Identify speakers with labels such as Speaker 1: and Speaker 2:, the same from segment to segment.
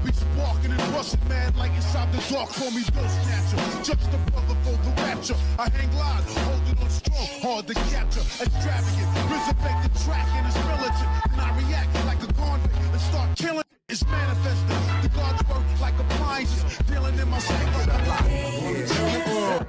Speaker 1: be sparking and rushing mad like inside the dark. Call me Bill Snatcher, just a brother for the rapture. I hang live, holding on strong, hard to capture. Extravagant, resurrect the track and it's militant. And I react like a convict and start killing. It's manifested. The gods work like appliances, dealing in my sacred life.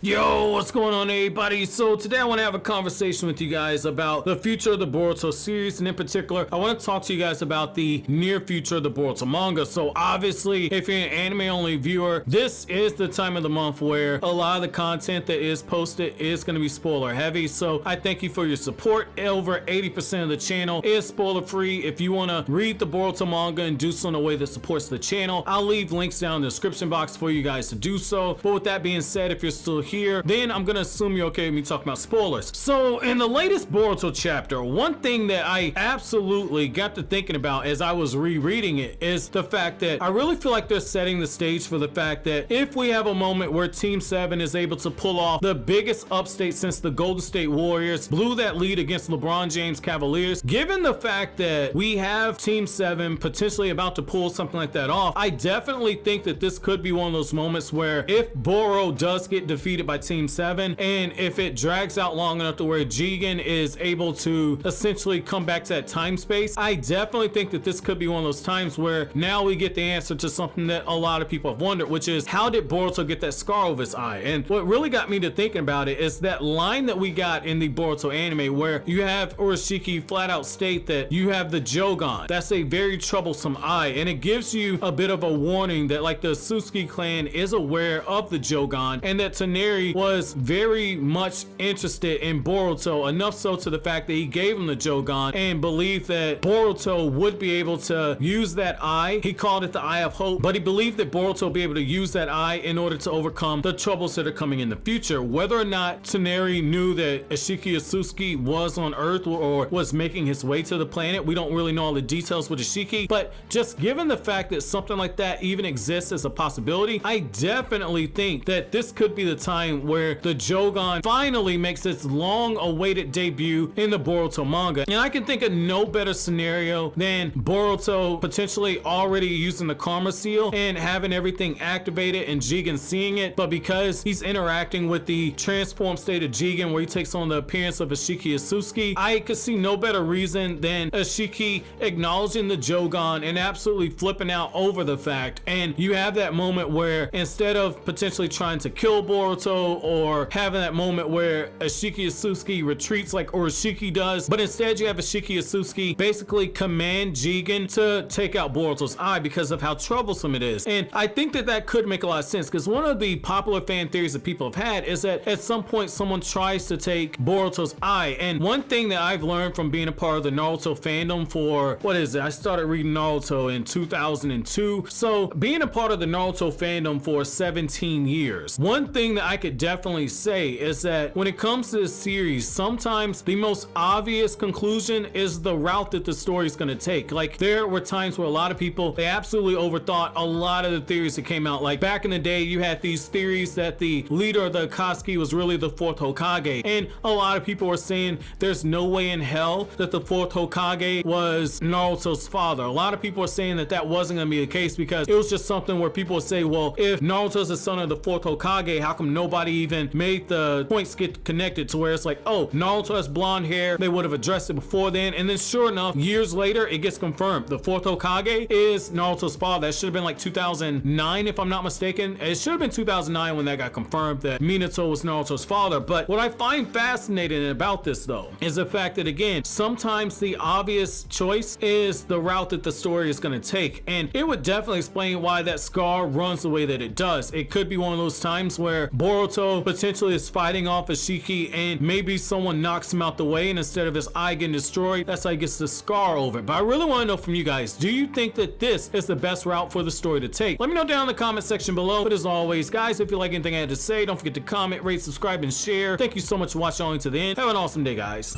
Speaker 2: Yo, what's going on, everybody? So today I want to have a conversation with you guys about the future of the Boruto series, and in particular I want to talk to you guys about the near future of the Boruto manga. So obviously, if you're an anime only viewer, this is the time of the month where a lot of the content that is posted is going to be spoiler heavy. So I thank you for your support. Over 80% of the channel is spoiler free. If you want to read the Boruto manga and do so in a way that supports the channel, I'll leave links down in the description box for you guys to do so. But with that being said, if you're still here, then I'm gonna assume you're okay with me talking about spoilers. So in the latest Boruto chapter, one thing that I absolutely got to thinking about as I was rereading it is the fact that I really feel like they're setting the stage for the fact that if we have a moment where Team 7 is able to pull off the biggest upstate since the Golden State Warriors blew that lead against LeBron James Cavaliers, given the fact that we have Team 7 potentially about to pull something like that off, I definitely think that this could be one of those moments where if Boro does get defeated by Team 7, and if it drags out long enough to where Jougan is able to essentially come back to that time space, I definitely think that this could be one of those times where now we get the answer to something that a lot of people have wondered, which is how did Boruto get that scar over his eye? And what really got me to thinking about it is that line that we got in the Boruto anime where you have Urashiki flat out state that you have the Jougan. That's a very troublesome eye, and it gives you a bit of a warning that like the Suzuki clan is aware of the Jougan and that Taneri was very much interested in Boruto, enough so to the fact that he gave him the Jougan and believed that Boruto would be able to use that eye. He called it the Eye of Hope, but he believed that Boruto would be able to use that eye in order to overcome the troubles that are coming in the future. Whether or not Taneri knew that Ashiki Suzuki was on Earth or was making his way to the planet, we don't really know all the details with Ashiki, but just given the fact that something like that even exists as a possibility, I definitely think that this could be the time where the Jougan finally makes its long-awaited debut in the Boruto manga. And I can think of no better scenario than Boruto potentially already using the Karma seal and having everything activated and Jougan seeing it, but because he's interacting with the transformed state of Jougan where he takes on the appearance of Ashiki Suzuki, I could see no better reason than Ashiki acknowledging the Jougan and absolutely flipping out over the fact. And you have that moment where instead of potentially trying to kill Boruto or having that moment where Ashiki Suzuki retreats like Urashiki does, but instead you have Ashiki Suzuki basically command Jougan to take out Boruto's eye because of how troublesome it is. And I think that that could make a lot of sense because one of the popular fan theories that people have had is that at some point someone tries to take Boruto's eye. And one thing that I've learned from being a part of the Naruto fandom for, what is it? I started reading Naruto in 2002. So being a part of the Naruto fandom for 17 years, one thing that I could definitely say is that when it comes to this series, sometimes the most obvious conclusion is the route that the story is going to take. Like there were times where a lot of people, they absolutely overthought a lot of the theories that came out. Like back in the day, you had these theories that the leader of the Akatsuki was really the fourth Hokage, and a lot of people were saying there's no way in hell that the fourth Hokage was Naruto's father. A lot of people were saying that that wasn't going to be the case because it was just something where people would say, well, if Naruto's the son of the fourth Hokage, how come nobody even made the points get connected to where it's like, oh, Naruto has blonde hair, they would have addressed it before then. And then sure enough, years later it gets confirmed the fourth Hokage is Naruto's father. That should have been like 2009 if I'm not mistaken. It should have been 2009 when that got confirmed that Minato was Naruto's father. But what I find fascinating about this though is the fact that again, sometimes the obvious choice is the route that the story is going to take, and it would definitely explain why that scar runs the way that it does. It could be one of those times where Boruto potentially is fighting off Ashiki and maybe someone knocks him out the way, and instead of his eye getting destroyed, that's how he gets the scar over it. But I really want to know from you guys, do you think that this is the best route for the story to take? Let me know down in the comment section below. But as always, guys, if you like anything I had to say, don't forget to comment, rate, subscribe, and share. Thank you so much for watching all the way to the end. Have an awesome day, guys.